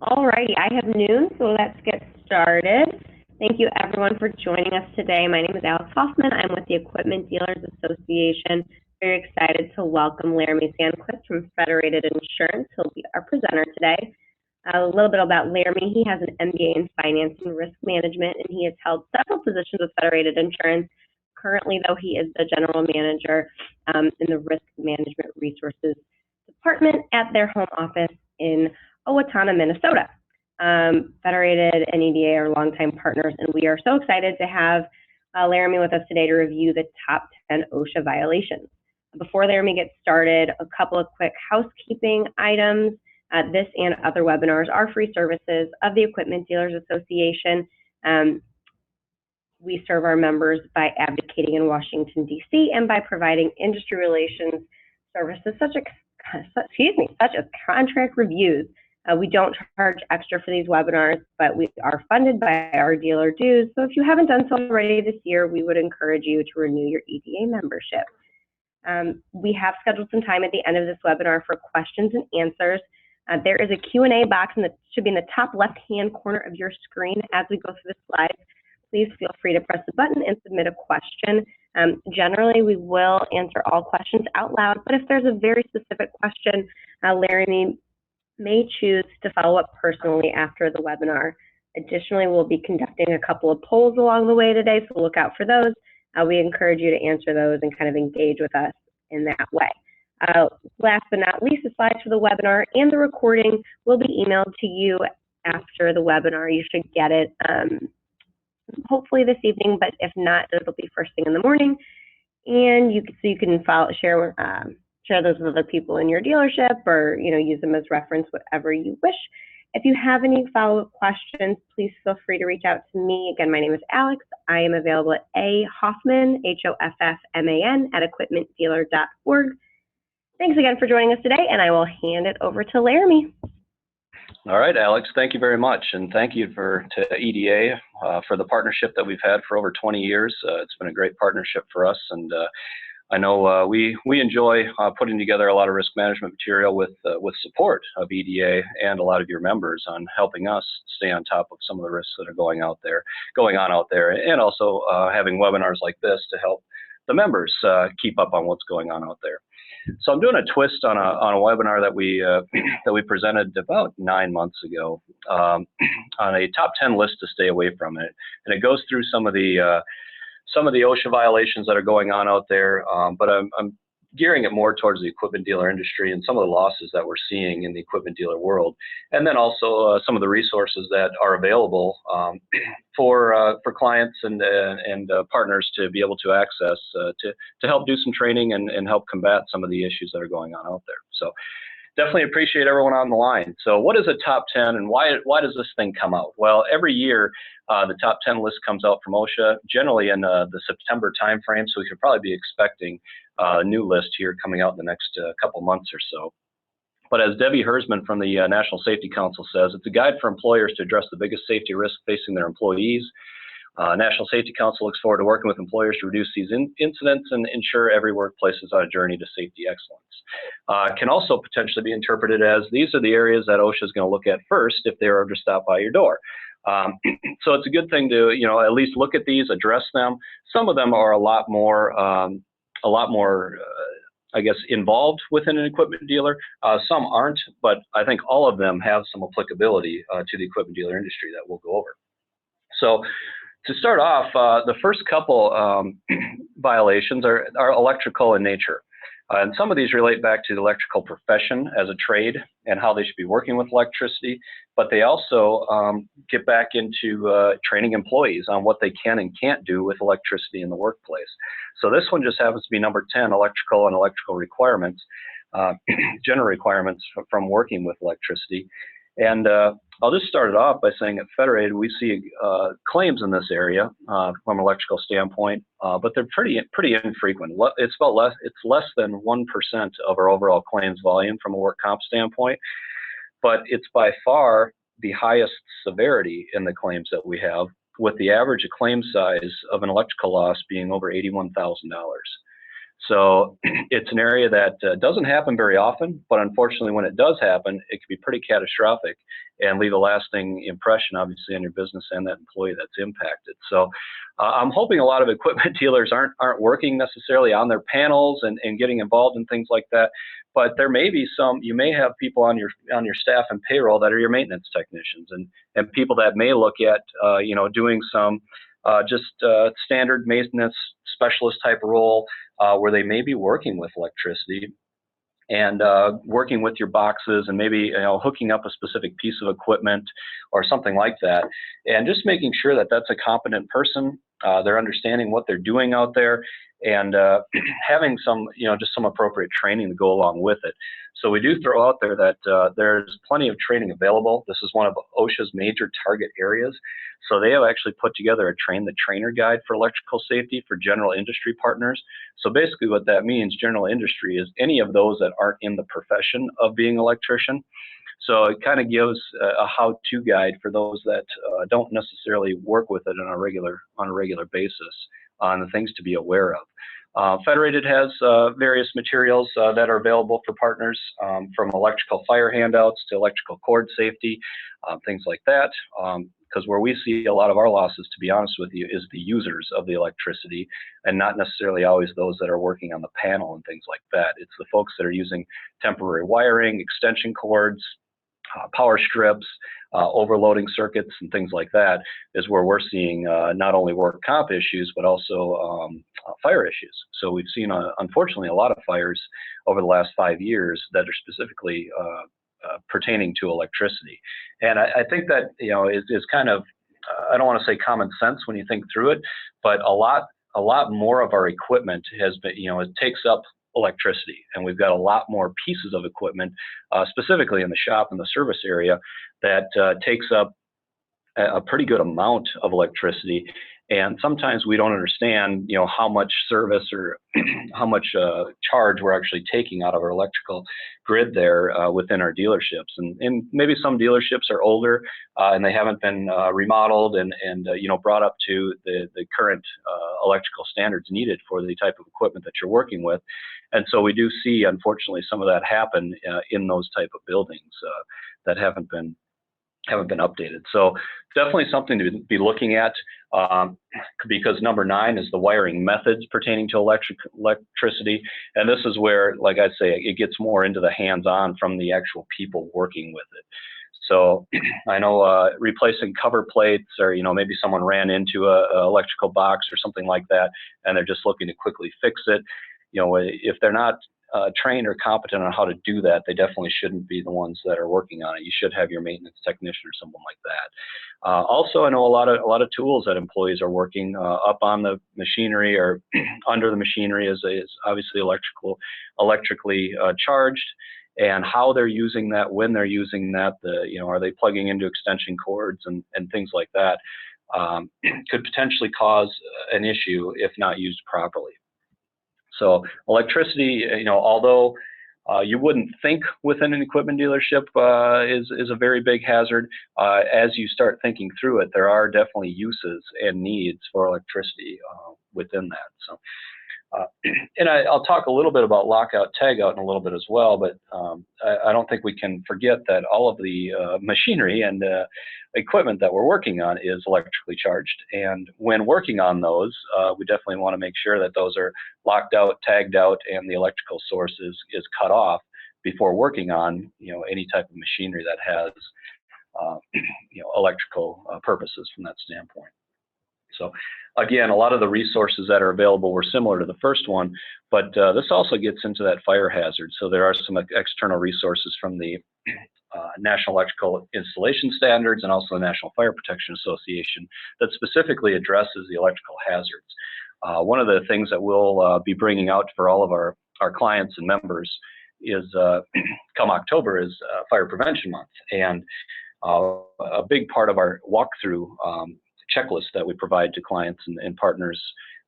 Alrighty, I have noon, so let's get started. Thank you everyone for joining us today. My name is Alex Hoffman. I'm with the Equipment Dealers Association. Very excited to welcome Laramie Sandquist from Federated Insurance. He'll be our presenter today. A little bit about Laramie. He has an MBA in Finance and Risk Management, and he has held several positions with Federated Insurance. Currently, though, he is the General Manager in the Risk Management Resources Department at their home office in Owatonna, Minnesota. Federated and EDA are longtime partners, and we are so excited to have Laramie with us today to review the top 10 OSHA violations. Before Laramie gets started, a couple of quick housekeeping items. This and other webinars are free services of the Equipment Dealers Association. We serve our members by advocating in Washington, D.C., and by providing industry relations services such as contract reviews. We don't charge extra for these webinars, but we are funded by our dealer dues. So if you haven't done so already this year, we would encourage you to renew your EDA membership. We have scheduled some time at the end of this webinar for questions and answers. There is a Q&A box that should be in the top left-hand corner of your screen as we go through the slides. Please feel free to press the button and submit a question. Generally, we will answer all questions out loud, but if there's a very specific question, Laramie may choose to follow up personally after the webinar. Additionally, we'll be conducting a couple of polls along the way today, so look out for those. We encourage you to answer those and kind of engage with us in that way. Last but not least, the slides for the webinar and the recording will be emailed to you after the webinar. You should get it hopefully this evening, but if not, it'll be first thing in the morning. And you can share those with other people in your dealership, or use them as reference, whatever you wish. If you have any follow-up questions, please feel free to reach out to me. Again, my name is Alex. I am available at ahoffman, Hoffman, at equipmentdealer.org. Thanks again for joining us today, and I will hand it over to Laramie. All right, Alex, thank you very much, and thank you to EDA for the partnership that we've had for over 20 years. It's been a great partnership for us, and I know we enjoy putting together a lot of risk management material with support of EDA and a lot of your members on helping us stay on top of some of the risks that are going on out there, and also having webinars like this to help the members keep up on what's going on out there. So I'm doing a twist on a webinar that we presented about 9 months ago on a top 10 list to stay away from it, and it goes through some of the OSHA violations that are going on out there, but I'm gearing it more towards the equipment dealer industry and some of the losses that we're seeing in the equipment dealer world, and then also some of the resources that are available for clients and partners to be able to access to help do some training and help combat some of the issues that are going on out there. So definitely appreciate everyone on the line. So what is a top 10, and why does this thing come out? Well, every year the top 10 list comes out from OSHA, generally in the September timeframe, so we should probably be expecting a new list here coming out in the next couple months or so. But as Debbie Hersman from the National Safety Council says, it's a guide for employers to address the biggest safety risks facing their employees. National Safety Council looks forward to working with employers to reduce these incidents and ensure every workplace is on a journey to safety excellence. Can also potentially be interpreted as these are the areas that OSHA is going to look at first if they were to stop by your door. So it's a good thing to at least look at these, address them. Some of them are a lot more I guess involved within an equipment dealer. Some aren't, but I think all of them have some applicability to the equipment dealer industry that we'll go over. So to start off, the first couple violations are electrical in nature. And some of these relate back to the electrical profession as a trade and how they should be working with electricity, but they also get back into training employees on what they can and can't do with electricity in the workplace. So this one just happens to be number 10, electrical and electrical requirements, general requirements from working with electricity. And I'll just start it off by saying at Federated, we see claims in this area from an electrical standpoint, but they're pretty infrequent. It's less than 1% of our overall claims volume from a work comp standpoint, but it's by far the highest severity in the claims that we have, with the average claim size of an electrical loss being over $81,000. So it's an area that doesn't happen very often, but unfortunately when it does happen, it can be pretty catastrophic and leave a lasting impression, obviously, on your business and that employee that's impacted. So I'm hoping a lot of equipment dealers aren't working necessarily on their panels and getting involved in things like that, but there may be some. You may have people on your staff and payroll that are your maintenance technicians and people that may look at doing some standard maintenance specialist type role where they may be working with electricity and working with your boxes and maybe hooking up a specific piece of equipment or something like that, and just making sure that that's a competent person. They're understanding what they're doing out there, and having some just some appropriate training to go along with it. So we do throw out there that there's plenty of training available. This is one of OSHA's major target areas. So they have actually put together a train the trainer guide for electrical safety for general industry partners. So basically what that means, general industry, is any of those that aren't in the profession of being an electrician. So it kind of gives a how-to guide for those that don't necessarily work with it on a regular basis on the things to be aware of. Federated has various materials that are available for partners, from electrical fire handouts to electrical cord safety, things like that. Because where we see a lot of our losses, to be honest with you, is the users of the electricity, and not necessarily always those that are working on the panel and things like that. It's the folks that are using temporary wiring, extension cords, power strips, overloading circuits, and things like that is where we're seeing not only work comp issues, but also fire issues. So we've seen, unfortunately, a lot of fires over the last 5 years that are specifically pertaining to electricity. And I think that is kind of, I don't want to say common sense when you think through it, but a lot more of our equipment has been, it takes up electricity, and we've got a lot more pieces of equipment, specifically in the shop and the service area, that takes up a pretty good amount of electricity. And sometimes we don't understand, how much service or how much charge we're actually taking out of our electrical grid there within our dealerships. And maybe some dealerships are older and they haven't been remodeled and brought up to the current electrical standards needed for the type of equipment that you're working with. And so we do see, unfortunately, some of that happen in those type of buildings that haven't been updated. So definitely something to be looking at, because number 9 is the wiring methods pertaining to electricity. And this is where, like I say, it gets more into the hands-on from the actual people working with it. So I know replacing cover plates, or maybe someone ran into a electrical box or something like that, and they're just looking to quickly fix it. If they're not trained or competent on how to do that, they definitely shouldn't be the ones that are working on it. You should have your maintenance technician or someone like that. Also, I know a lot of tools that employees are working up on the machinery or under the machinery is obviously electrically charged, and how they're using that, when they're using that, are they plugging into extension cords and things like that, could potentially cause an issue if not used properly. So electricity, although you wouldn't think within an equipment dealership is a very big hazard, as you start thinking through it, there are definitely uses and needs for electricity within that. So, and I'll talk a little bit about lockout, tagout in a little bit as well, but I don't think we can forget that all of the machinery and equipment that we're working on is electrically charged. And when working on those, we definitely want to make sure that those are locked out, tagged out, and the electrical source is cut off before working on any type of machinery that has electrical purposes from that standpoint. So again, a lot of the resources that are available were similar to the first one, but this also gets into that fire hazard. So there are some external resources from the National Electrical Installation Standards and also the National Fire Protection Association that specifically addresses the electrical hazards. One of the things that we'll be bringing out for all of our clients and members is come October is Fire Prevention Month, and a big part of our walkthrough checklist that we provide to clients and partners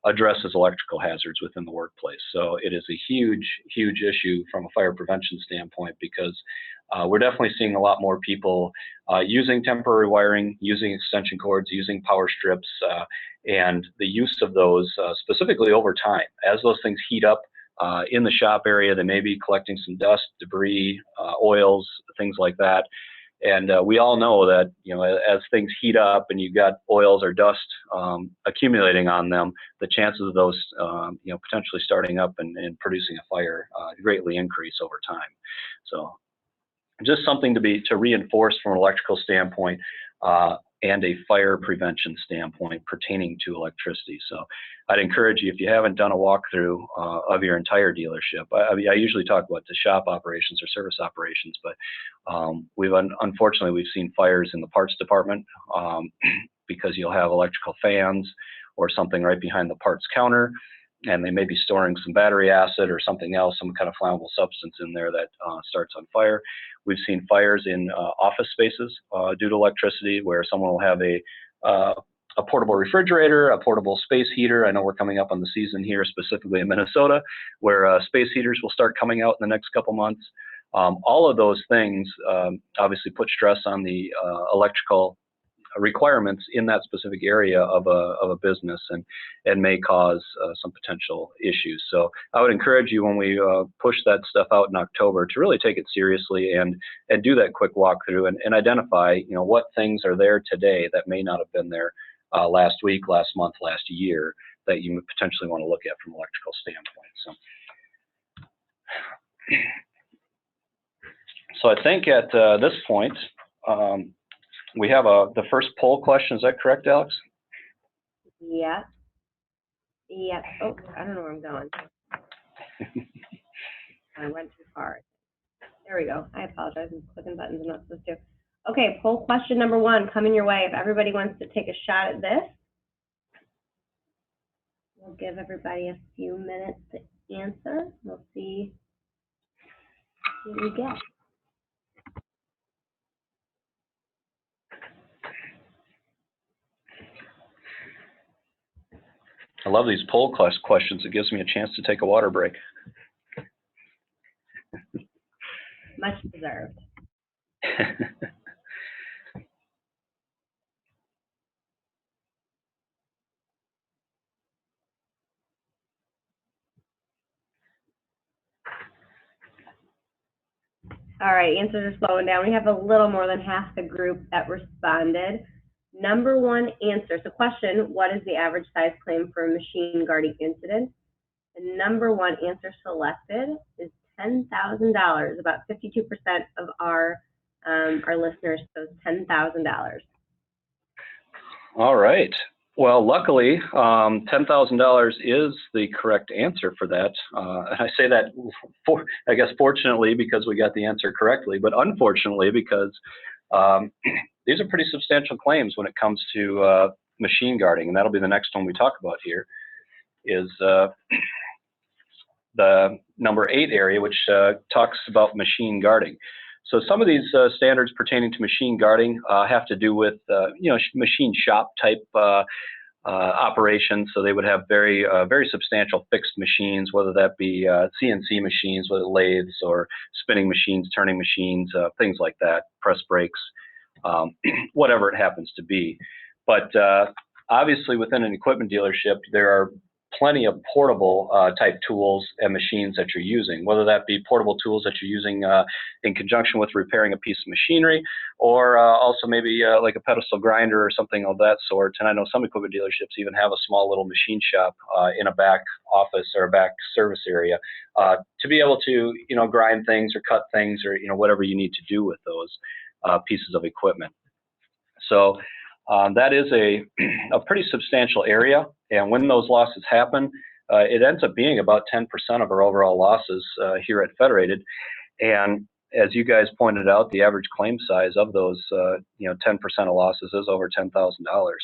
addresses electrical hazards within the workplace. So it is a huge, huge issue from a fire prevention standpoint, because we're definitely seeing a lot more people using temporary wiring, using extension cords, using power strips, and the use of those specifically over time. As those things heat up, in the shop area. They may be collecting some dust, debris, oils, things like that. And we all know that, you know, as things heat up and you've got oils or dust accumulating on them, the chances of those, you know, potentially starting up and producing a fire greatly increase over time. So just something to reinforce from an electrical standpoint and a fire prevention standpoint pertaining to electricity. So I'd encourage you, if you haven't done a walkthrough of your entire dealership, I usually talk about the shop operations or service operations, but unfortunately we've seen fires in the parts department because you'll have electrical fans or something right behind the parts counter, and they may be storing some battery acid or something else, some kind of flammable substance in there that starts on fire. We've seen fires in office spaces due to electricity, where someone will have a portable refrigerator, a portable space heater. I know we're coming up on the season here, specifically in Minnesota, where space heaters will start coming out in the next couple months. All of those things obviously put stress on the electrical requirements in that specific area of a business, and may cause some potential issues. So I would encourage you, when we push that stuff out in October, to really take it seriously and do that quick walkthrough and identify, you know, what things are there today that may not have been there last week, last month, last year, that you potentially want to look at from an electrical standpoint. So I think at this point, we have the first poll question. Is that correct, Alex? Yeah. Yeah. Oh, I don't know where I'm going. I went too far. There we go. I apologize. I'm clicking buttons I'm not supposed to. Okay, poll question number 1 coming your way. If everybody wants to take a shot at this, we'll give everybody a few minutes to answer. We'll see what we get. I love these poll questions. It gives me a chance to take a water break. Much deserved. All right, answers are slowing down. We have a little more than half the group that responded. Number 1 answer. So question, what is the average size claim for a machine guarding incident? The number 1 answer selected is $10,000. About 52% of our listeners chose $10,000. All right. Well, luckily, $10,000 is the correct answer for that. And I say that, I guess, fortunately, because we got the answer correctly, but unfortunately, because these are pretty substantial claims when it comes to machine guarding, and that'll be the next one we talk about here, is the number 8 area, which talks about machine guarding. So some of these standards pertaining to machine guarding have to do with, you know, machine shop type operations. So they would have very substantial fixed machines, whether that be CNC machines, whether lathes or spinning machines, turning machines, things like that, press brakes, whatever it happens to be. But obviously within an equipment dealership, there are plenty of portable type tools and machines that you're using, whether that be portable tools that you're using in conjunction with repairing a piece of machinery, or also maybe like a pedestal grinder or something of that sort. And I know some equipment dealerships even have a small little machine shop in a back office or a back service area to be able to, you know, grind things or cut things or, you know, whatever you need to do with those pieces of equipment. So that is a pretty substantial area, and when those losses happen, it ends up being about 10% of our overall losses here at Federated. And as you guys pointed out, the average claim size of those, you know, 10% of losses is over $10,000.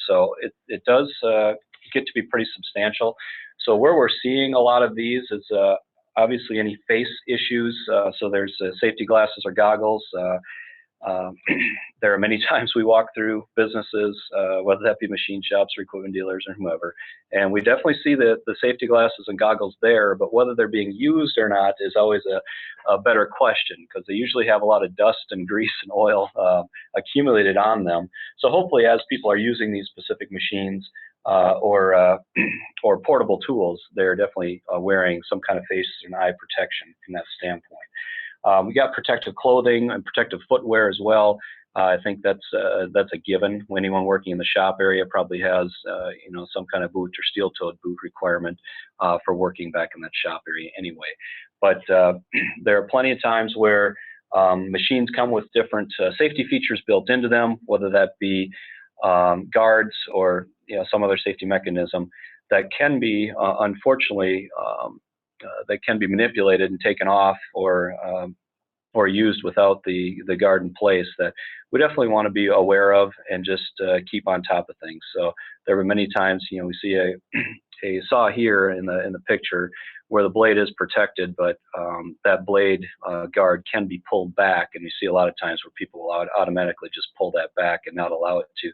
So it does get to be pretty substantial. So where we're seeing a lot of these is obviously any face issues. So there's safety glasses or goggles. There are many times we walk through businesses, whether that be machine shops or equipment dealers or whomever, and we definitely see the safety glasses and goggles there, but whether they're being used or not is always a better question, because they usually have a lot of dust and grease and oil accumulated on them. So hopefully, as people are using these specific machines, or portable tools, they're definitely wearing some kind of face and eye protection from that standpoint. We got protective clothing and protective footwear as well. I think that's a given. Anyone working in the shop area probably has some kind of boot or steel-toed boot requirement for working back in that shop area anyway. But there are plenty of times where machines come with different safety features built into them, whether that be guards or some other safety mechanism that can be unfortunately that can be manipulated and taken off or used without the guard in place, that we definitely want to be aware of and just keep on top of things. So there were many times, we see a saw here in the picture where the blade is protected, but that blade guard can be pulled back, and you see a lot of times where people will automatically just pull that back and not allow it to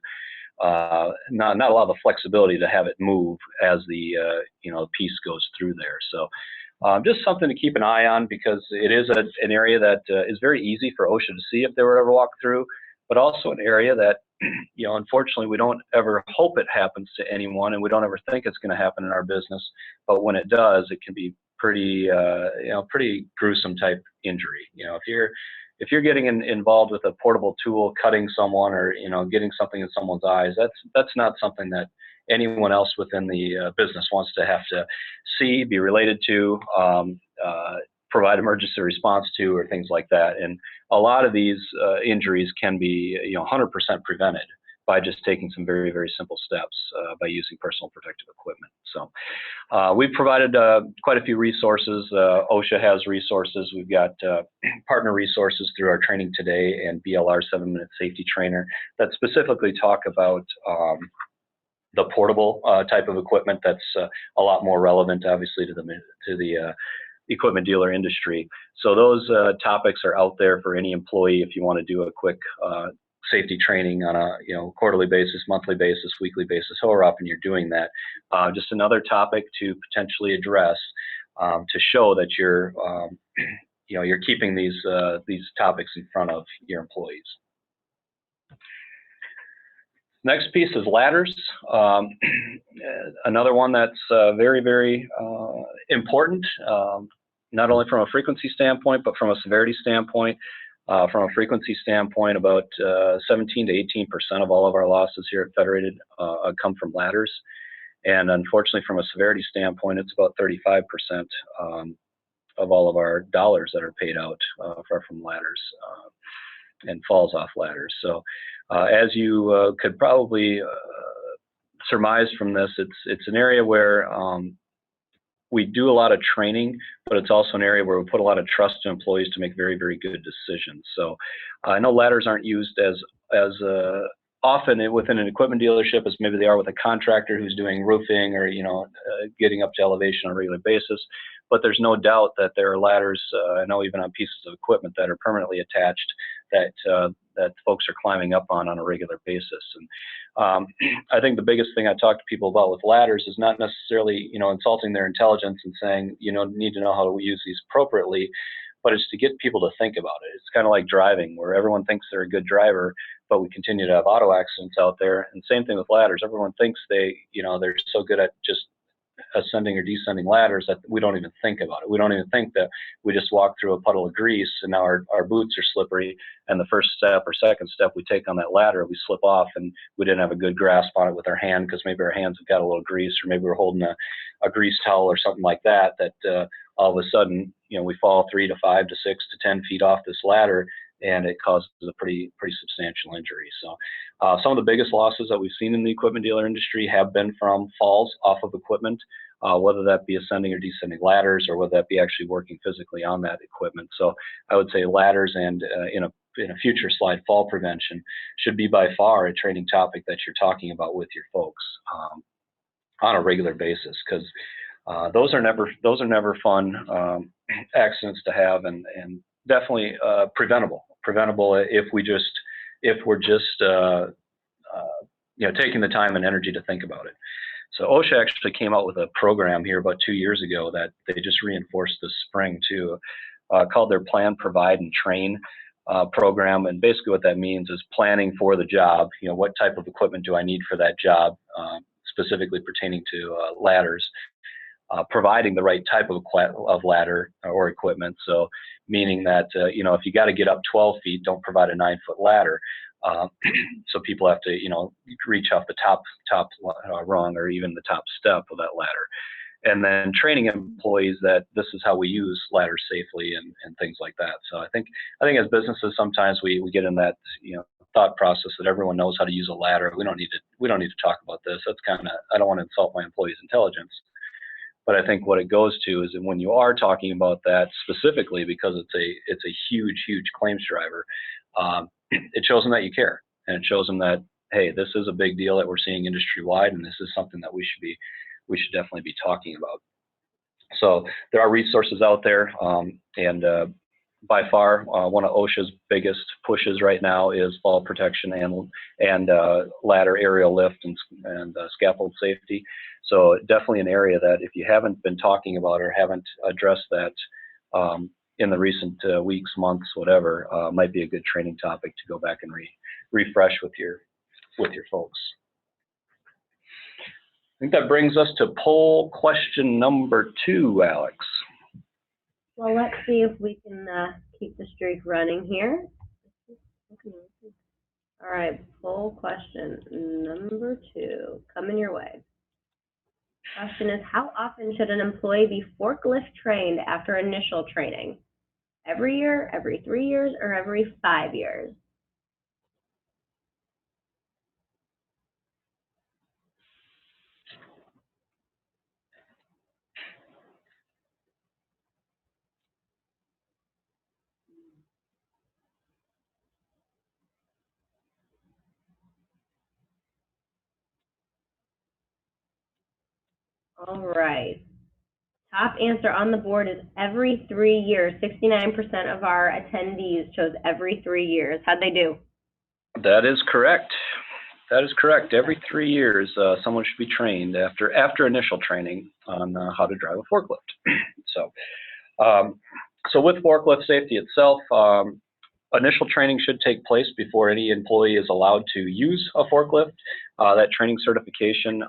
not allow the flexibility to have it move as the piece goes through there. So just something to keep an eye on, because it is an area that is very easy for OSHA to see if they were ever walk through, but also an area that unfortunately we don't ever hope it happens to anyone, and we don't ever think it's going to happen in our business, but when it does, it can be pretty pretty gruesome type injury. If you're getting involved with a portable tool, cutting someone, or getting something in someone's eyes, that's not something that anyone else within the business wants to have to see, be related to, provide emergency response to, or things like that. And a lot of these injuries can be 100% prevented by just taking some very, very simple steps by using personal protective equipment. So we've provided quite a few resources. OSHA has resources. We've got partner resources through our Training Today and BLR 7-Minute Safety Trainer that specifically talk about the portable type of equipment that's a lot more relevant, obviously, to the equipment dealer industry. So those topics are out there for any employee if you want to do a quick safety training on a quarterly basis, monthly basis, weekly basis, however often you're doing that. Just another topic to potentially address to show that you're you're keeping these topics in front of your employees. Next piece is ladders. Another one that's very, very important, not only from a frequency standpoint, but from a severity standpoint. From a frequency standpoint, about 17 to 18% of all of our losses here at Federated come from ladders. And unfortunately, from a severity standpoint, it's about 35% of all of our dollars that are paid out from ladders and falls off ladders. So as you could probably surmise from this, it's an area where we do a lot of training, but it's also an area where we put a lot of trust to employees to make very, very good decisions. So I know ladders aren't used as often within an equipment dealership as maybe they are with a contractor who's doing roofing or getting up to elevation on a regular basis. But there's no doubt that there are ladders, I know even on pieces of equipment that are permanently attached that folks are climbing up on a regular basis. And I think the biggest thing I talk to people about with ladders is not necessarily insulting their intelligence and saying need to know how to use these appropriately, but it's to get people to think about it. It's kind of like driving, where everyone thinks they're a good driver, but we continue to have auto accidents out there. And same thing with ladders. Everyone thinks they're so good at just ascending or descending ladders that we don't even think about it. We don't even think that we just walk through a puddle of grease and now our boots are slippery, and the first step or second step we take on that ladder, we slip off and we didn't have a good grasp on it with our hand because maybe our hands have got a little grease, or maybe we're holding a grease towel or something like that, all of a sudden we fall 3 to 5 to 6 to 10 feet off this ladder, and it causes a pretty substantial injury. So some of the biggest losses that we've seen in the equipment dealer industry have been from falls off of equipment, whether that be ascending or descending ladders, or whether that be actually working physically on that equipment. So I would say ladders and in a future slide, fall prevention should be by far a training topic that you're talking about with your folks on a regular basis, because those are never fun accidents to have, and definitely preventable if we're just taking the time and energy to think about it. So OSHA actually came out with a program here about 2 years ago that they just reinforced this spring too, called their Plan, Provide, and Train program. And basically what that means is planning for the job. What type of equipment do I need for that job? specifically pertaining to ladders. Providing the right type of ladder or equipment. So meaning that, you know, if you got to get up 12 feet, don't provide a 9-foot ladder. So people have to, you know, reach off the top rung or even the top step of that ladder. And then training employees that this is how we use ladders safely and things like that. So I think as businesses, sometimes we get in that, you know, thought process that everyone knows how to use a ladder. We don't need to talk about this. That's kind of, I don't want to insult my employees' intelligence. But I think what it goes to is that when you are talking about that specifically, because it's a huge claims driver, it shows them that you care, and it shows them that, hey, this is a big deal that we're seeing industry wide, and this is something that we should definitely be talking about. So there are resources out there, and by far one of OSHA's biggest pushes right now is fall protection and ladder aerial lift and scaffold safety. So definitely an area that if you haven't been talking about or haven't addressed that in the recent weeks, months, whatever, might be a good training topic to go back and refresh with your folks. I think that brings us to poll question number 2, Alex. Well, let's see if we can keep the streak running here. All right, poll question number 2, coming your way. Question is, how often should an employee be forklift trained after initial training? Every year, every 3 years, or every 5 years? All right. Top answer on the board is every 3 years. 69% of our attendees chose every 3 years. How'd they do? That is correct. That is correct. Every 3 years, someone should be trained after initial training on how to drive a forklift. So with forklift safety itself, initial training should take place before any employee is allowed to use a forklift. That training certification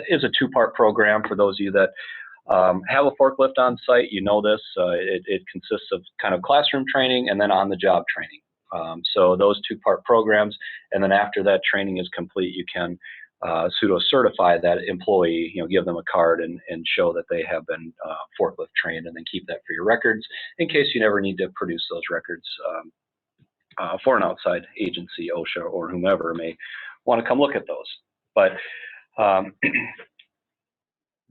is a 2-part program for those of you that have a forklift on site. You know this. It consists of kind of classroom training and then on-the-job training. So those 2-part programs, and then after that training is complete, you can pseudo-certify that employee, you know, give them a card and show that they have been forklift trained, and then keep that for your records in case you never need to produce those records for an outside agency, OSHA or whomever may want to come look at those. But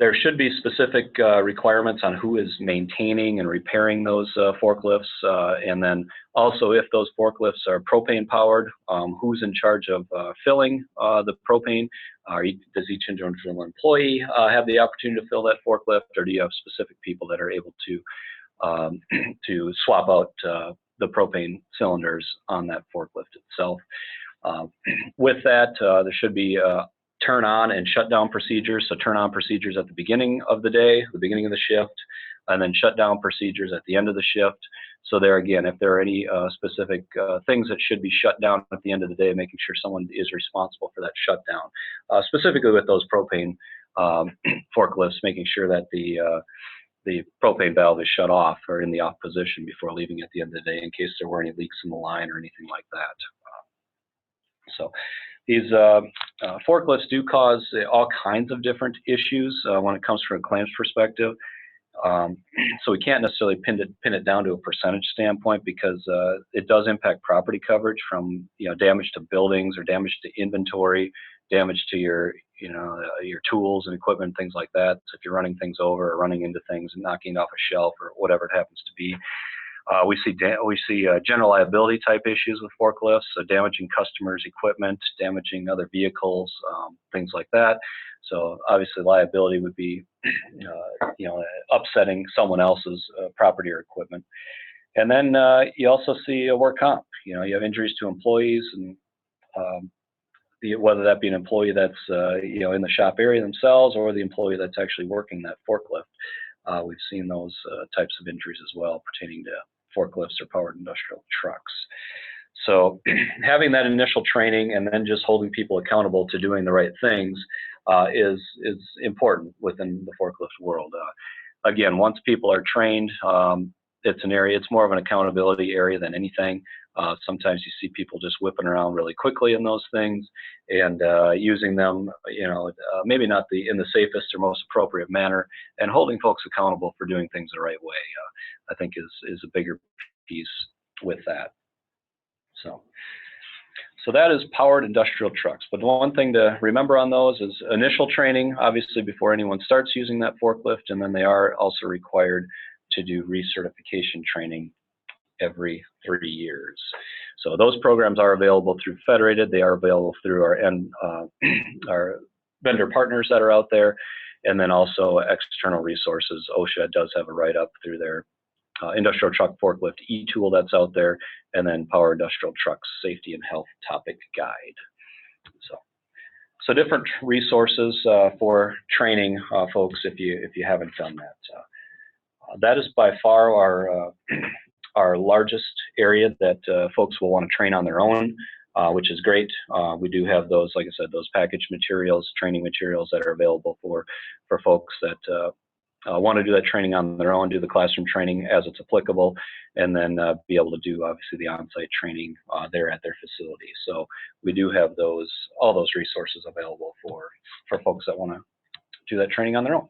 there should be specific requirements on who is maintaining and repairing those forklifts, and then also if those forklifts are propane powered, who's in charge of filling the propane? Does each individual employee have the opportunity to fill that forklift, or do you have specific people that are able to swap out the propane cylinders on that forklift itself? With that, there should be turn on and shut down procedures. So turn on procedures at the beginning of the day, the beginning of the shift, and then shut down procedures at the end of the shift. So there again, if there are any specific things that should be shut down at the end of the day, making sure someone is responsible for that shutdown. Specifically with those propane forklifts, making sure that the propane valve is shut off or in the off position before leaving at the end of the day in case there were any leaks in the line or anything like that. So these forklifts do cause all kinds of different issues when it comes from a claims perspective. So we can't necessarily pin it down to a percentage standpoint, because it does impact property coverage from, you know, damage to buildings or damage to inventory, damage to your tools and equipment, things like that. So if you're running things over or running into things and knocking off a shelf or whatever it happens to be. We see general liability type issues with forklifts, so damaging customers' equipment, damaging other vehicles, things like that. So obviously liability would be, upsetting someone else's property or equipment. And then you also see a work comp. You have injuries to employees, and whether that be an employee that's in the shop area themselves or the employee that's actually working that forklift. We've seen those types of injuries as well pertaining to forklifts or powered industrial trucks. So having that initial training and then just holding people accountable to doing the right things is important within the forklift world. Again, once people are trained, it's more of an accountability area than anything. Sometimes you see people just whipping around really quickly in those things and using them, maybe not in the safest or most appropriate manner, and holding folks accountable for doing things the right way, I think is a bigger piece with that. So that is powered industrial trucks. But one thing to remember on those is initial training, obviously before anyone starts using that forklift, and then they are also required to do recertification training every 3 years. So those programs are available through Federated. They are available through our vendor partners that are out there, and then also external resources. OSHA does have a write-up through their industrial truck forklift e-tool that's out there, and then Power Industrial Trucks Safety and Health Topic Guide. So different resources for training folks if you haven't done that. That is by far our largest area that folks will want to train on their own, which is great. We do have those, like I said, those package materials, training materials that are available for folks that want to do that training on their own, do the classroom training as it's applicable, and then be able to do obviously the on-site training there at their facility. So we do have all those resources available for folks that want to do that training on their own.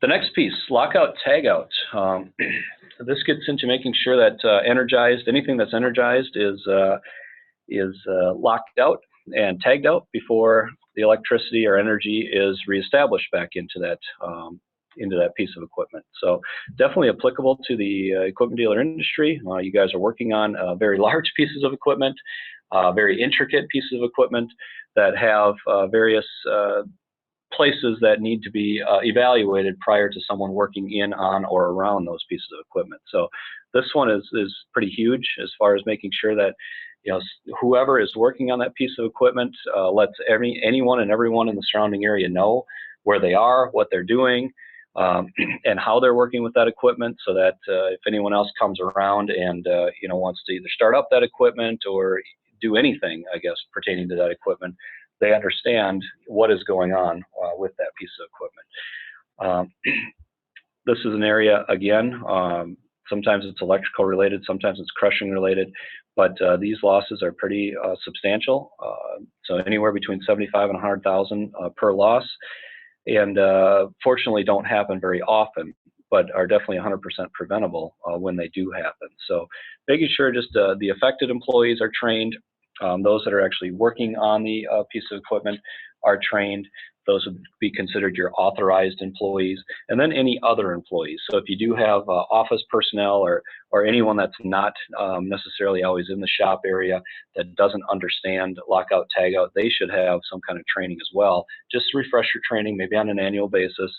The next piece, lockout, tagout. This gets into making sure that anything that's energized is locked out and tagged out before the electricity or energy is reestablished back into that piece of equipment. So definitely applicable to the equipment dealer industry. You guys are working on very large pieces of equipment, very intricate pieces of equipment that have various places that need to be evaluated prior to someone working in, on, or around those pieces of equipment. So this one is pretty huge as far as making sure that whoever is working on that piece of equipment lets anyone and everyone in the surrounding area know where they are, what they're doing, and how they're working with that equipment, so that if anyone else comes around and wants to either start up that equipment or do anything, I guess, pertaining to that equipment, they understand what is going on with that piece of equipment. This is an area, again, sometimes it's electrical related, sometimes it's crushing related, but these losses are pretty substantial. So anywhere between 75 and 100,000 per loss, and fortunately don't happen very often, but are definitely 100% preventable when they do happen. So making sure just the affected employees are trained. Those that are actually working on the piece of equipment are trained. Those would be considered your authorized employees, and then any other employees. So if you do have office personnel or anyone that's not necessarily always in the shop area that doesn't understand lockout, tagout, they should have some kind of training as well. Just refresher training, maybe on an annual basis,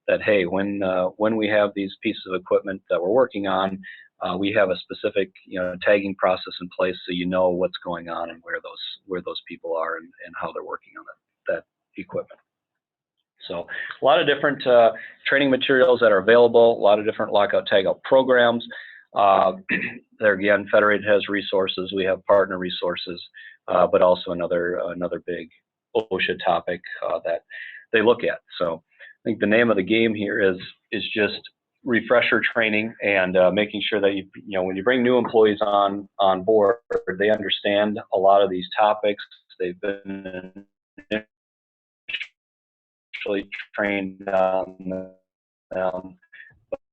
that hey, when we have these pieces of equipment that we're working on, we have a specific tagging process in place, so you know what's going on and where those people are and how they're working on that equipment. So a lot of different training materials that are available, a lot of different lockout, tagout programs. There again, Federated has resources. We have partner resources, but also another big OSHA topic that they look at. So I think the name of the game here is just refresher training and making sure that when you bring new employees on board, they understand a lot of these topics. They've been initially trained on them,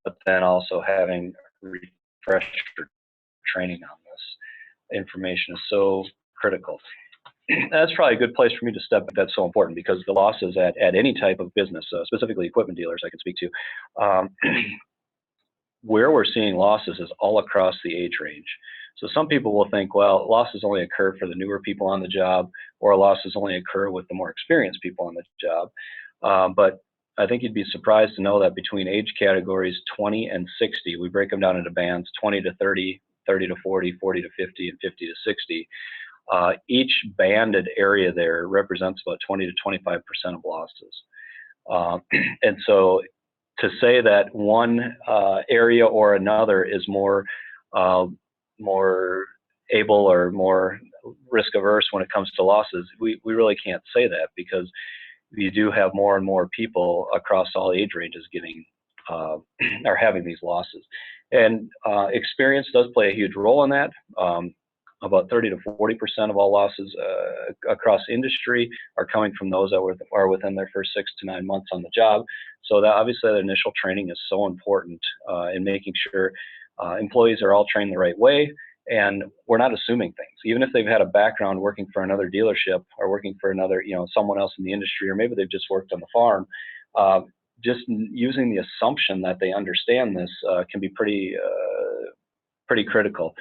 but then also having refresher training on this information is so critical. That's probably a good place for me to step. That's so important because the losses at any type of business, specifically equipment dealers I can speak to, where we're seeing losses is all across the age range. So some people will think, well, losses only occur for the newer people on the job, or losses only occur with the more experienced people on the job. But I think you'd be surprised to know that between age categories 20 and 60, we break them down into bands, 20 to 30, 30 to 40, 40 to 50, and 50 to 60. Each banded area there represents about 20 to 25% of losses. And so to say that one area or another is more able or more risk averse when it comes to losses. We really can't say that, because you do have more and more people across all age ranges getting are having these losses, and experience does play a huge role in that. About 30 to 40% of all losses across industry are coming from those that are within their first 6 to 9 months on the job. So that obviously that initial training is so important in making sure employees are all trained the right way, and we're not assuming things. Even if they've had a background working for another dealership or working for another, someone else in the industry, or maybe they've just worked on the farm, just using the assumption that they understand this can be pretty critical.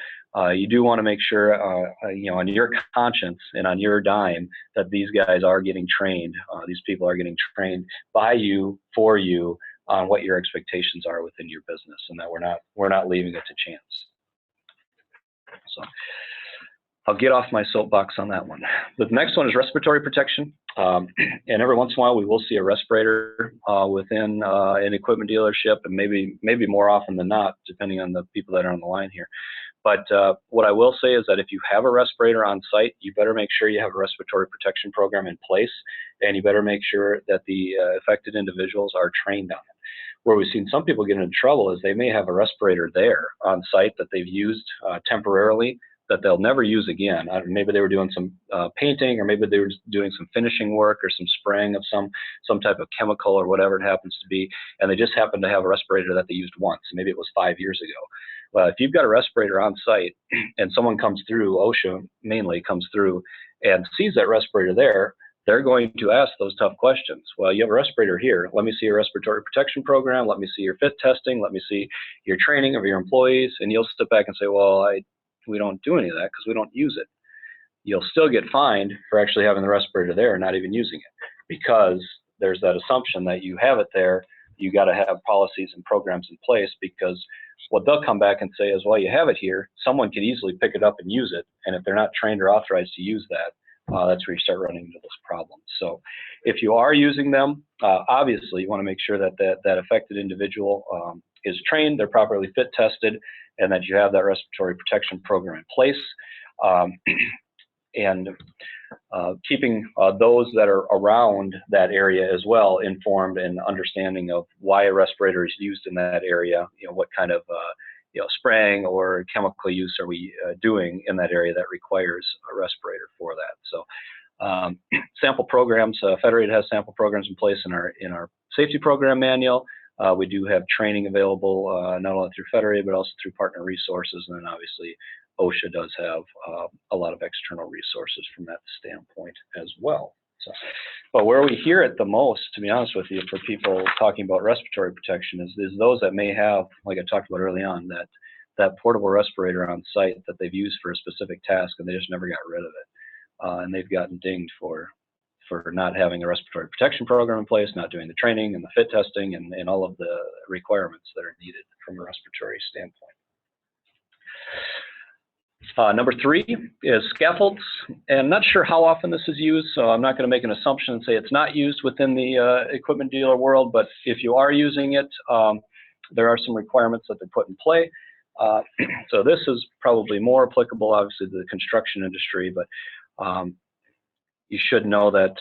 You do want to make sure, on your conscience and on your dime, that these guys are getting trained. These people are getting trained by you, for you, on what your expectations are within your business, and that we're not leaving it to chance. So I'll get off my soapbox on that one. The next one is respiratory protection. And every once in a while we will see a respirator within an equipment dealership, and maybe more often than not, depending on the people that are on the line here. But what I will say is that if you have a respirator on site, you better make sure you have a respiratory protection program in place, and you better make sure that the affected individuals are trained on it. Where we've seen some people get into trouble is they may have a respirator there on site that they've used temporarily, that they'll never use again. Maybe they were doing some painting, or maybe they were doing some finishing work or some spraying of some type of chemical or whatever it happens to be, and they just happen to have a respirator that they used once. Maybe it was 5 years ago. Well, if you've got a respirator on site and someone comes through, OSHA mainly comes through, and sees that respirator there, they're going to ask those tough questions. Well, you have a respirator here. Let me see your respiratory protection program. Let me see your fit testing. Let me see your training of your employees. And you'll step back and say, well, we don't do any of that because we don't use it. You'll still get fined for actually having the respirator there and not even using it, because there's that assumption that you have it there. You got to have policies and programs in place, because what they'll come back and say is, well, you have it here. Someone could easily pick it up and use it. And if they're not trained or authorized to use that, that's where you start running into those problems. So if you are using them, obviously you want to make sure that affected individual is trained, they're properly fit tested, and that you have that respiratory protection program in place. And keeping those that are around that area as well informed and understanding of why a respirator is used in that area, what kind of spraying or chemical use are we doing in that area that requires a respirator for that. So sample programs, Federated has sample programs in place in our safety program manual. We do have training available not only through Federated but also through partner resources, and then obviously OSHA does have a lot of external resources from that standpoint as well. So, but where we hear it the most, to be honest with you, for people talking about respiratory protection is those that may have, like I talked about early on, that portable respirator on site that they've used for a specific task and they just never got rid of it. And they've gotten dinged for not having a respiratory protection program in place, not doing the training and the fit testing and all of the requirements that are needed from a respiratory standpoint. Number 3 is scaffolds, and I'm not sure how often this is used, so I'm not going to make an assumption and say it's not used within the equipment dealer world, but if you are using it, there are some requirements that they put in play. So this is probably more applicable, obviously, to the construction industry, but you should know that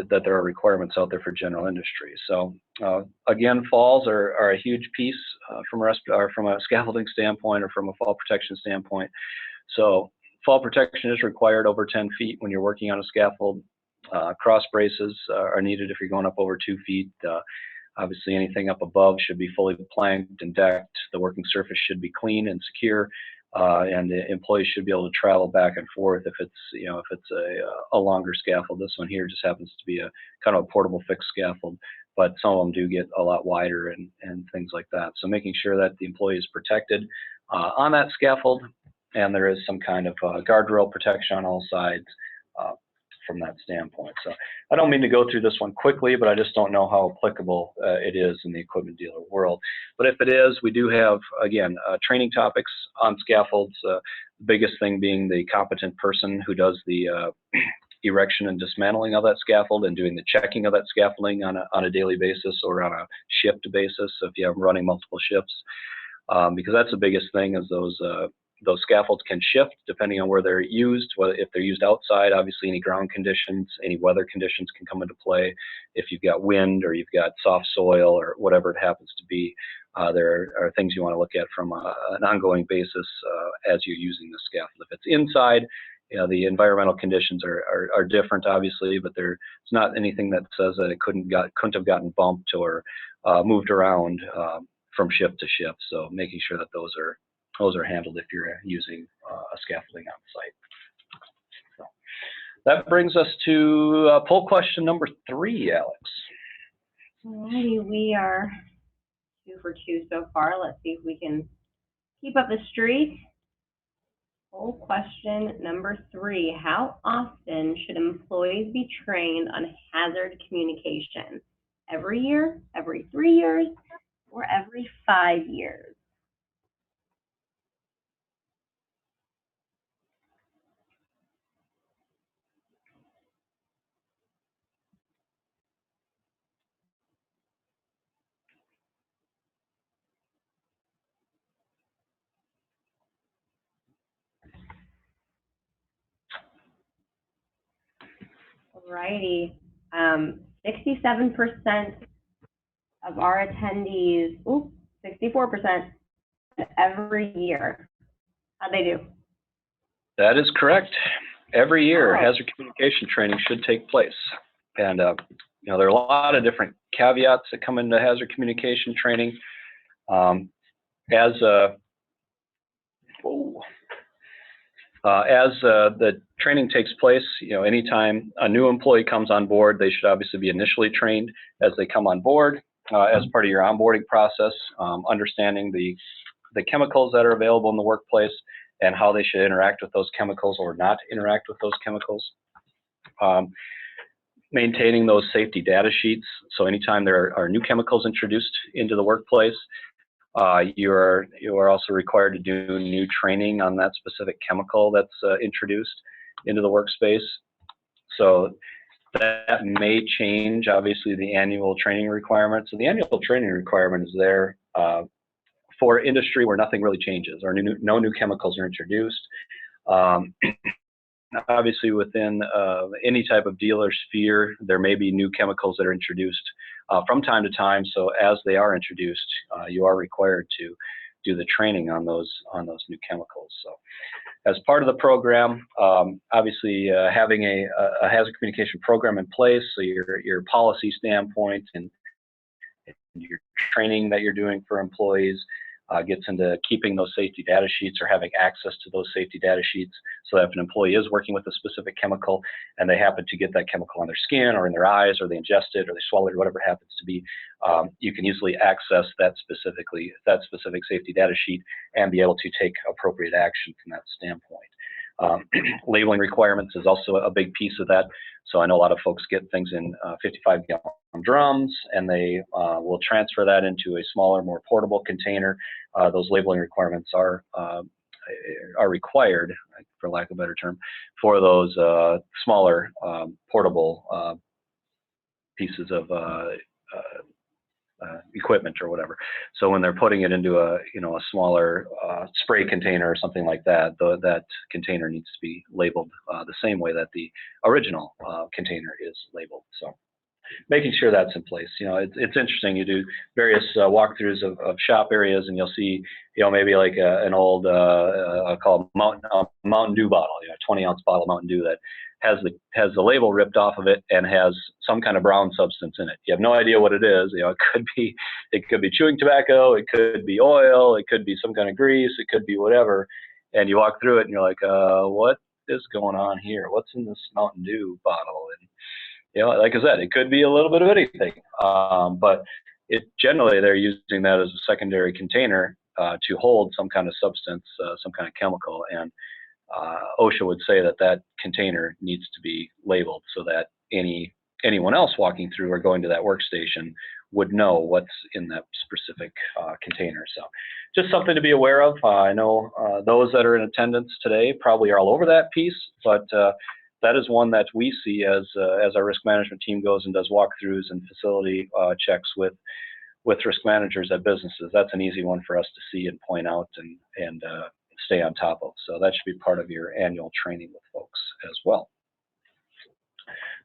that there are requirements out there for general industry. So again, falls are a huge piece from a scaffolding standpoint or from a fall protection standpoint. So fall protection is required over 10 feet when you're working on a scaffold. Cross braces are needed if you're going up over 2 feet. Obviously, anything up above should be fully planked and decked. The working surface should be clean and secure, and the employees should be able to travel back and forth if it's a longer scaffold. This one here just happens to be a kind of a portable fixed scaffold, but some of them do get a lot wider and things like that. So making sure that the employee is protected on that scaffold, and there is some kind of guardrail protection on all sides from that standpoint. So I don't mean to go through this one quickly, but I just don't know how applicable it is in the equipment dealer world. But if it is, we do have, again, training topics on scaffolds, the biggest thing being the competent person who does the erection and dismantling of that scaffold and doing the checking of that scaffolding on a daily basis or on a shift basis, so if you have running multiple shifts, because that's the biggest thing is those those scaffolds can shift depending on where they're used. Whether if they're used outside, obviously any ground conditions, any weather conditions can come into play. If you've got wind or you've got soft soil or whatever it happens to be, there are things you want to look at from an ongoing basis as you're using the scaffold. If it's inside, the environmental conditions are different, obviously, but there's not anything that says that it couldn't have gotten bumped or moved around from shift to shift. So making sure that those are handled if you're using a scaffolding on site. So that brings us to poll question number 3, Alex. Alrighty, we are 2 for 2 so far. Let's see if we can keep up the streak. Poll question number 3, how often should employees be trained on hazard communication? Every year, every 3 years, or every 5 years? Alrighty, 67% of our attendees, 64% every year. How'd they do? That is correct. Every year, Wow. hazard communication training should take place. And, there are a lot of different caveats that come into hazard communication training. As the training takes place, anytime a new employee comes on board, they should obviously be initially trained as they come on board as part of your onboarding process, understanding the chemicals that are available in the workplace and how they should interact with those chemicals or not interact with those chemicals. Maintaining those safety data sheets. So anytime there are new chemicals introduced into the workplace, you are also required to do new training on that specific chemical that's introduced into the workspace. So that may change, obviously, the annual training requirement. So the annual training requirement is there for industry where nothing really changes or no new chemicals are introduced. Obviously, within any type of dealer sphere, there may be new chemicals that are introduced from time to time. So as they are introduced, you are required to do the training on those new chemicals. So as part of the program, obviously having a hazard communication program in place, so your policy standpoint and your training that you're doing for employees gets into keeping those safety data sheets or having access to those safety data sheets, so that if an employee is working with a specific chemical and they happen to get that chemical on their skin or in their eyes, or they ingest it or they swallow it, or whatever it happens to be, you can easily access that specific safety data sheet and be able to take appropriate action from that standpoint. Labeling requirements is also a big piece of that. So I know a lot of folks get things in 55-gallon drums, and they will transfer that into a smaller, more portable container. Those labeling requirements are required, for lack of a better term, for those smaller, portable pieces of equipment or whatever. So when they're putting it into a smaller spray container or something like that, that container needs to be labeled the same way that the original container is labeled. So making sure that's in place. It's interesting. You do various walkthroughs of shop areas, and you'll see, maybe like an old, I'll call it Mountain Dew bottle, 20-ounce bottle of Mountain Dew that has the label ripped off of it and has some kind of brown substance in it. You have no idea what it is. It could be chewing tobacco, it could be oil, it could be some kind of grease, it could be whatever. And you walk through it and you're like, what is going on here? What's in this Mountain Dew bottle? And like I said, it could be a little bit of anything, but generally they're using that as a secondary container to hold some kind of substance, some kind of chemical, and OSHA would say that container needs to be labeled so that anyone else walking through or going to that workstation would know what's in that specific container. So just something to be aware of. I know those that are in attendance today probably are all over that piece, but that is one that we see as our risk management team goes and does walkthroughs and facility checks with risk managers at businesses. That's an easy one for us to see and point out and stay on top of. So that should be part of your annual training with folks as well.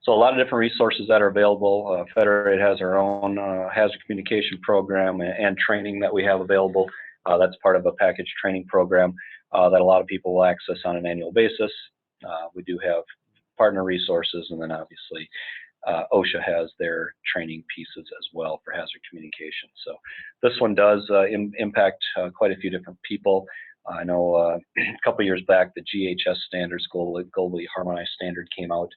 So a lot of different resources that are available. Federated has our own hazard communication program and training that we have available. That's part of a package training program that a lot of people will access on an annual basis. We do have partner resources, and then obviously OSHA has their training pieces as well for hazard communication. So this one does impact quite a few different people. I know a couple years back, the GHS standards, globally harmonized standard, came out.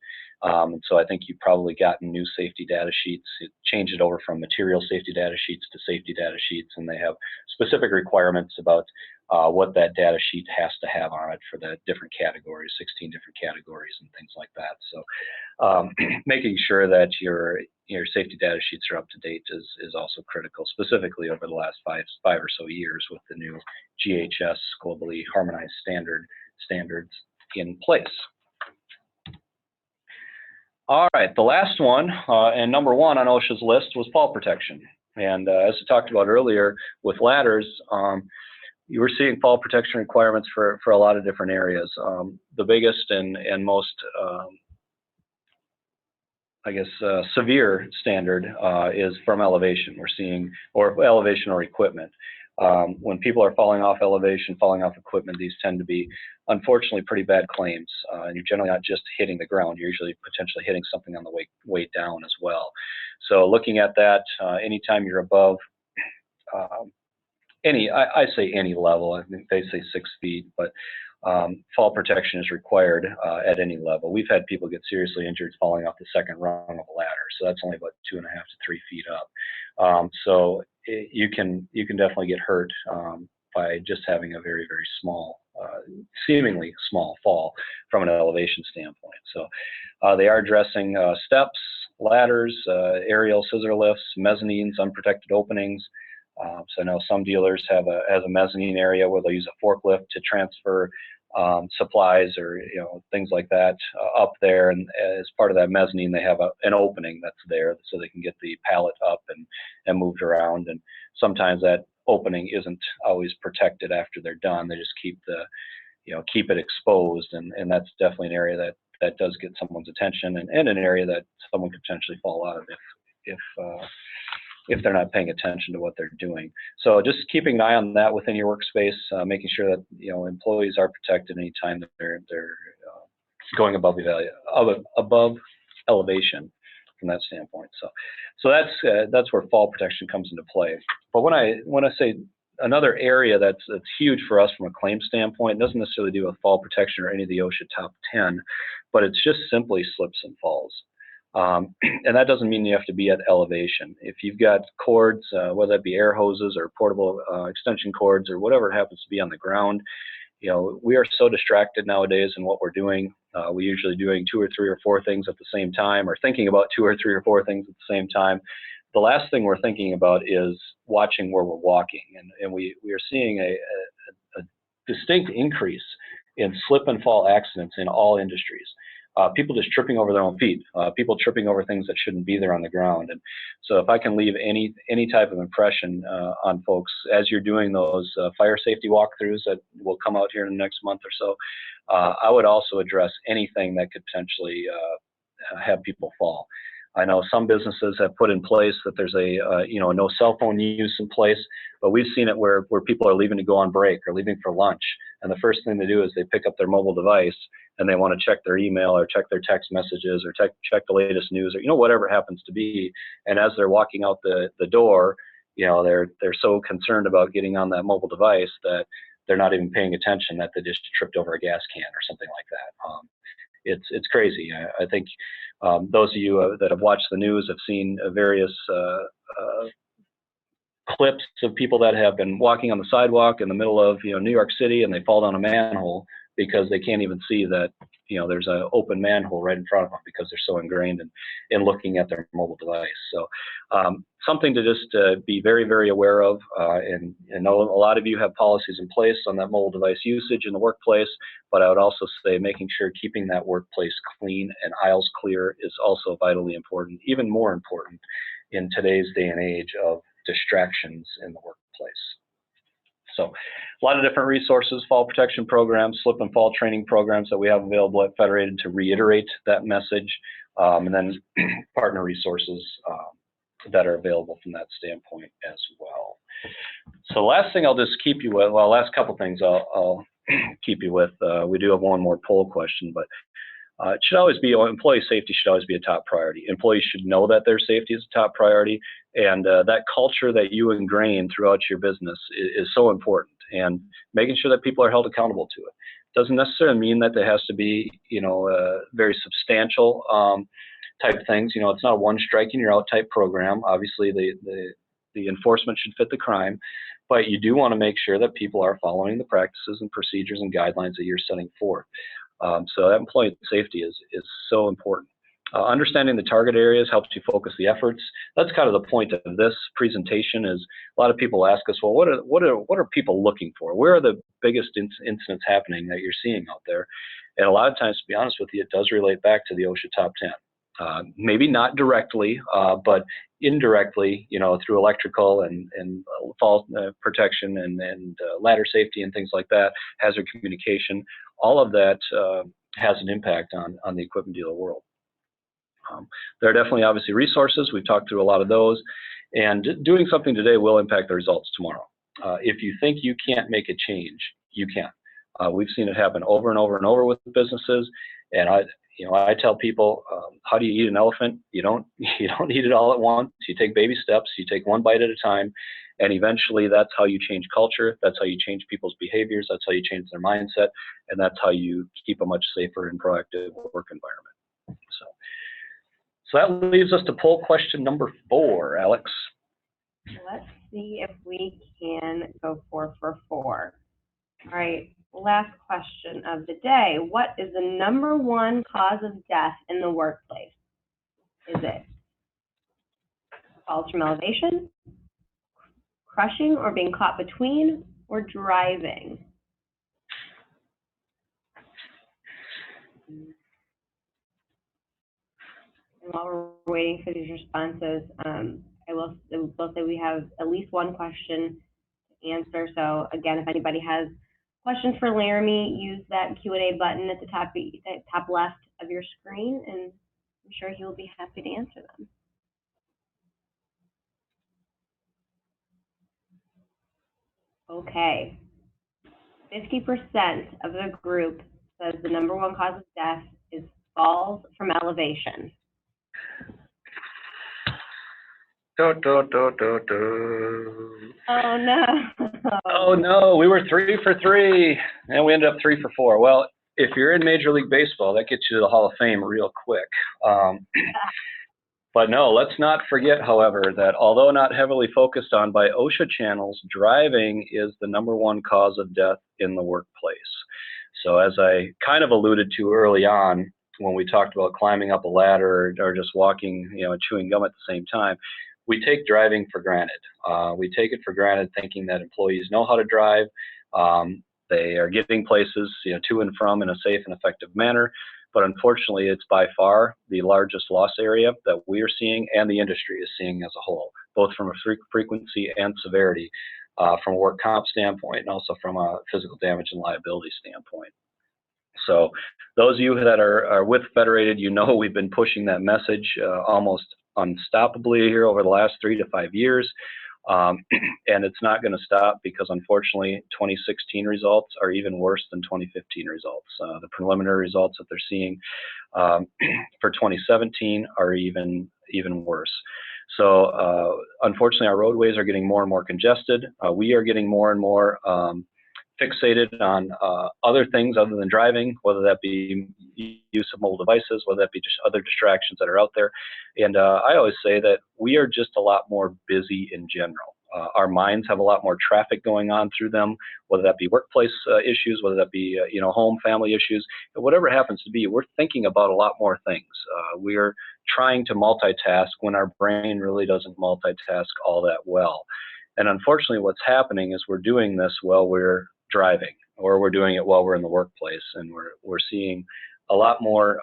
And so I think you've probably gotten new safety data sheets. It changed it over from material safety data sheets to safety data sheets, and they have specific requirements about what that data sheet has to have on it for the different categories, 16 different categories and things like that. So making sure that your safety data sheets are up to date is also critical, specifically over the last five or so years with the new GHS globally harmonized standards in place. All right, the last one and number one on OSHA's list was fall protection. And as we talked about earlier with ladders, you were seeing fall protection requirements for a lot of different areas. The biggest and most, I guess, severe standard is from elevation. We're seeing, or elevation or equipment. When people are falling off elevation, falling off equipment, these tend to be, unfortunately, pretty bad claims. And you're generally not just hitting the ground, you're usually potentially hitting something on the way down as well. So looking at that, anytime you're above I say any level, I think they say 6 feet, but fall protection is required at any level. We've had people get seriously injured falling off the second rung of a ladder, so that's only about 2.5 to 3 feet up. So you can definitely get hurt by just having a very, very small, seemingly small fall from an elevation standpoint. So they are addressing steps, ladders, aerial scissor lifts, mezzanines, unprotected openings. So I know some dealers have a mezzanine area where they'll use a forklift to transfer supplies or things like that up there, and as part of that mezzanine they have an opening that's there so they can get the pallet up and moved around. And sometimes that opening isn't always protected after they're done. They just keep it exposed, and that's definitely an area that does get someone's attention, and an area that someone could potentially fall out of if they're not paying attention to what they're doing. So just keeping an eye on that within your workspace, making sure that employees are protected anytime that they're going above elevation from that standpoint. So that's where fall protection comes into play. But when I say another area that's huge for us from a claim standpoint, it doesn't necessarily do with fall protection or any of the OSHA Top 10, but it's just simply slips and falls. And that doesn't mean you have to be at elevation. If you've got cords, whether that be air hoses or portable extension cords or whatever it happens to be on the ground, we are so distracted nowadays in what we're doing. We're usually doing 2 or 3 or 4 things at the same time, or thinking about 2 or 3 or 4 things at the same time. The last thing we're thinking about is watching where we're walking. And we are seeing a distinct increase in slip and fall accidents in all industries. People just tripping over their own feet, people tripping over things that shouldn't be there on the ground. And so if I can leave any type of impression on folks as you're doing those fire safety walkthroughs that will come out here in the next month or so, I would also address anything that could potentially have people fall. I know some businesses have put in place that there's a no cell phone use in place, but we've seen it where people are leaving to go on break or leaving for lunch, and the first thing they do is they pick up their mobile device and they want to check their email or check their text messages or check the latest news or whatever it happens to be. And as they're walking out the door, they're so concerned about getting on that mobile device that they're not even paying attention that they just tripped over a gas can or something like that. It's crazy. I think those of you that have watched the news have seen various clips of people that have been walking on the sidewalk in the middle of New York City, and they fall down a manhole because they can't even see that there's an open manhole right in front of them because they're so ingrained in looking at their mobile device. So something to just be very, very aware of. And I know a lot of you have policies in place on that mobile device usage in the workplace, but I would also say making sure keeping that workplace clean and aisles clear is also vitally important, even more important in today's day and age of distractions in the workplace. So a lot of different resources, fall protection programs, slip and fall training programs that we have available at Federated to reiterate that message, and then partner resources that are available from that standpoint as well. So last thing I'll just keep you with, well, last couple things I'll keep you with. We do have one more poll question, but it should always be, employee safety should always be a top priority. Employees should know that their safety is a top priority, and that culture that you ingrain throughout your business is so important, and making sure that people are held accountable to it. Doesn't necessarily mean that there has to be, very substantial type things. It's not a one strike and you're out type program. Obviously, the enforcement should fit the crime, but you do want to make sure that people are following the practices and procedures and guidelines that you're setting forth. So that employee safety is so important. Understanding the target areas helps you focus the efforts. That's kind of the point of this presentation. Is a lot of people ask us, well, what are people looking for? Where are the biggest incidents happening that you're seeing out there? And a lot of times, to be honest with you, it does relate back to the OSHA Top 10. Maybe not directly, but indirectly, through electrical and fall protection and ladder safety and things like that, hazard communication, all of that has an impact on the equipment dealer world. There are definitely obviously resources. We've talked through a lot of those, and doing something today will impact the results tomorrow. If you think you can't make a change, you can. We've seen it happen over and over and over with businesses, and I tell people, how do you eat an elephant? You don't eat it all at once. You take baby steps. You take one bite at a time, and eventually that's how you change culture. That's how you change people's behaviors. That's how you change their mindset, and that's how you keep a much safer and proactive work environment. So that leaves us to poll question number 4, Alex. Let's see if we can go 4 for 4. All right. Last question of the day. What is the #1 cause of death in the workplace? Is it falls from elevation, crushing or being caught between, or driving? And while we're waiting for these responses, I will say we have at least one question to answer. So again, if anybody has questions for Laramie, use that Q&A button at the top left of your screen, and I'm sure he will be happy to answer them. Okay, 50% of the group says the #1 cause of death is falls from elevation. Oh no. Oh no, we were 3 for 3, and we ended up 3 for 4. Well, if you're in Major League Baseball, that gets you to the Hall of Fame real quick. But no, let's not forget, however, that although not heavily focused on by OSHA channels, driving is the #1 cause of death in the workplace. So as I kind of alluded to early on when we talked about climbing up a ladder or just walking, and chewing gum at the same time, we take driving for granted. We take it for granted thinking that employees know how to drive. They are getting places, to and from in a safe and effective manner. But unfortunately, it's by far the largest loss area that we are seeing and the industry is seeing as a whole, both from a frequency and severity, from a work comp standpoint and also from a physical damage and liability standpoint. So those of you that are with Federated, we've been pushing that message almost unstoppably here over the last 3 to 5 years. And it's not going to stop because unfortunately 2016 results are even worse than 2015 results. The preliminary results that they're seeing for 2017 are even worse. So unfortunately our roadways are getting more and more congested. We are getting more and more fixated on other things other than driving, whether that be use of mobile devices, whether that be just other distractions that are out there. And I always say that we are just a lot more busy in general. Our minds have a lot more traffic going on through them, whether that be workplace issues, whether that be home, family issues, whatever it happens to be. We're thinking about a lot more things. We're trying to multitask when our brain really doesn't multitask all that well. And unfortunately, what's happening is we're doing this while we're driving, or we're doing it while we're in the workplace, and we're seeing a lot more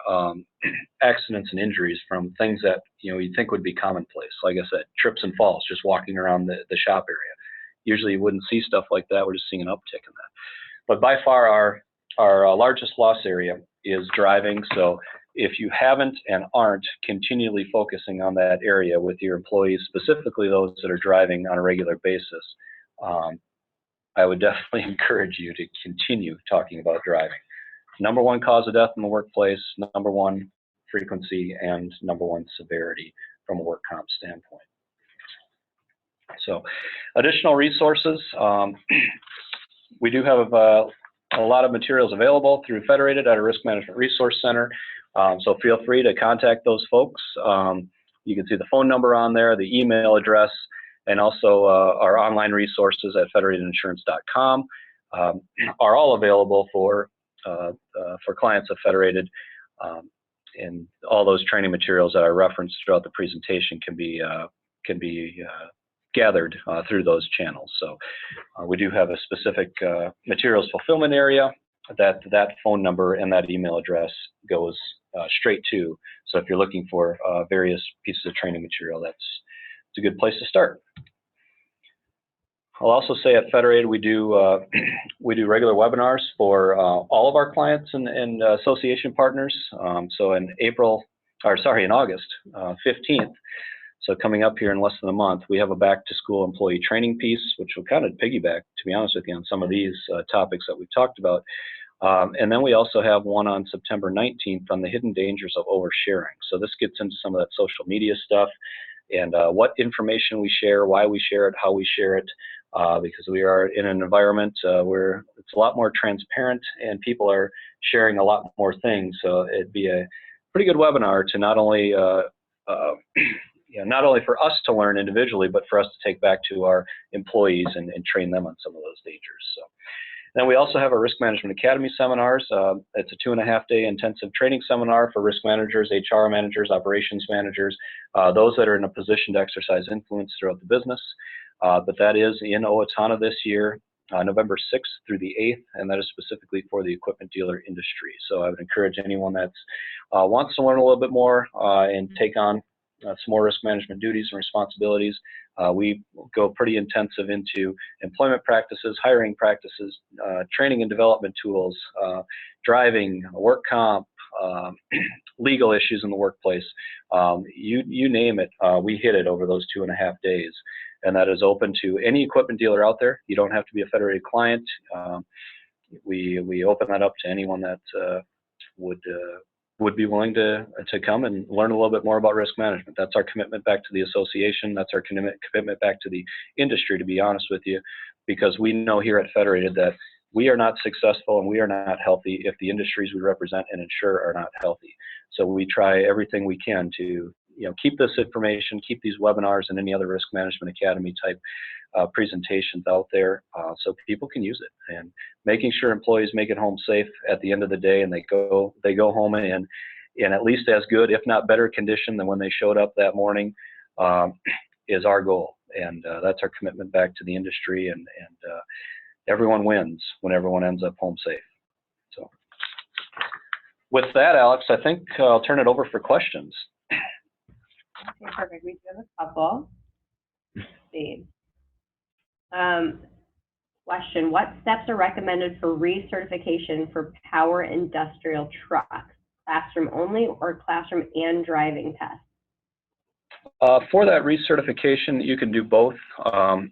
accidents and injuries from things that you'd think would be commonplace. Like I said, trips and falls, just walking around the shop area. Usually you wouldn't see stuff like that. We're just seeing an uptick in that. But by far our largest loss area is driving. So if you haven't and aren't continually focusing on that area with your employees, specifically those that are driving on a regular basis, I would definitely encourage you to continue talking about driving. #1 cause of death in the workplace, #1 frequency, and #1 severity from a work comp standpoint. So additional resources. We do have a lot of materials available through Federated at a Risk Management Resource Center. So feel free to contact those folks. You can see the phone number on there, the email address, and also our online resources at federatedinsurance.com are all available for clients of Federated. And all those training materials that I referenced throughout the presentation can be gathered through those channels. So we do have a specific materials fulfillment area that phone number and that email address goes straight to. So if you're looking for various pieces of training material, it's a good place to start. I'll also say at Federated we do regular webinars for all of our clients and association partners. So in August 15th, so coming up here in less than a month, we have a back-to-school employee training piece, which will kind of piggyback, to be honest with you, on some of these topics that we've talked about. And then we also have one on September 19th on the hidden dangers of oversharing. So this gets into some of that social media stuff and what information we share, why we share it, how we share it, because we are in an environment where it's a lot more transparent and people are sharing a lot more things. So it'd be a pretty good webinar to not only not only for us to learn individually, but for us to take back to our employees and train them on some of those dangers. So then we also have our Risk Management Academy seminars. It's a 2.5-day intensive training seminar for risk managers, HR managers, operations managers, those that are in a position to exercise influence throughout the business. But that is in Owatonna this year, November 6th through the 8th, and that is specifically for the equipment dealer industry. So I would encourage anyone that wants to learn a little bit more and take on some more risk management duties and responsibilities. We go pretty intensive into employment practices, hiring practices, training and development tools, driving, work comp, legal issues in the workplace. You name it, we hit it over those 2.5 days. And that is open to any equipment dealer out there. You don't have to be a Federated client. We open that up to anyone that would be willing to come and learn a little bit more about risk management. That's our commitment back to the association. That's our commitment back to the industry, to be honest with you, because we know here at Federated that we are not successful and we are not healthy if the industries we represent and insure are not healthy. So we try everything we can to keep this information, keep these webinars and any other Risk Management Academy type presentations out there so people can use it, and making sure employees make it home safe at the end of the day, and they go home in at least as good, if not better condition than when they showed up that morning is our goal. And that's our commitment back to the industry, and everyone wins when everyone ends up home safe. So with that, Alex, I think I'll turn it over for questions. Okay, perfect. We do have a couple. Let's see. Question, what steps are recommended for recertification for power industrial trucks? Classroom only or classroom and driving tests? For that recertification, you can do both. What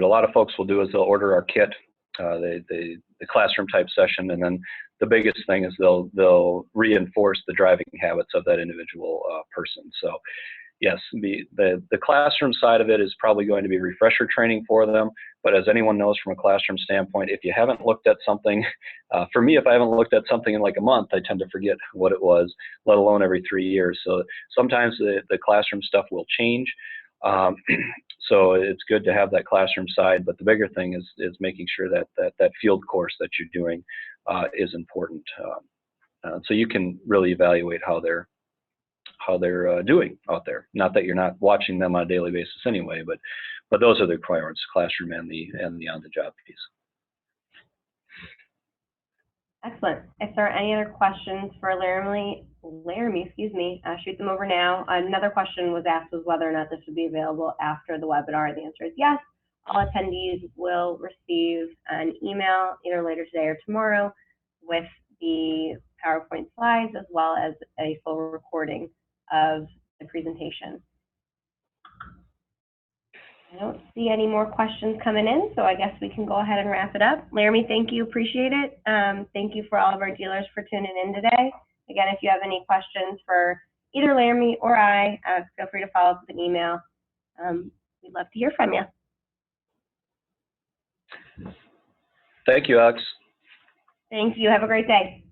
a lot of folks will do is they'll order our kit, the classroom type session, and then the biggest thing is they'll reinforce the driving habits of that individual person. So yes, the classroom side of it is probably going to be refresher training for them, but as anyone knows from a classroom standpoint, if you haven't looked at something, for me, if I haven't looked at something in like a month, I tend to forget what it was, let alone every 3 years. So sometimes the classroom stuff will change. So it's good to have that classroom side, but the bigger thing is making sure that field course that you're doing is important. So you can really evaluate how they're doing out there. Not that you're not watching them on a daily basis anyway, but those are the requirements: classroom and the on-the-job piece. Excellent. If there are any other questions for Laramie Laramie, excuse me, shoot them over now. Another question was asked was whether or not this would be available after the webinar. The answer is yes. All attendees will receive an email either later today or tomorrow with the PowerPoint slides as well as a full recording of the presentation. I don't see any more questions coming in, so I guess we can go ahead and wrap it up. Laramie, thank you, appreciate it. Thank you for all of our dealers for tuning in today. Again, if you have any questions for either Laramie or I, feel free to follow up with an email. We'd love to hear from you. Thank you, Alex. Thank you. Have a great day.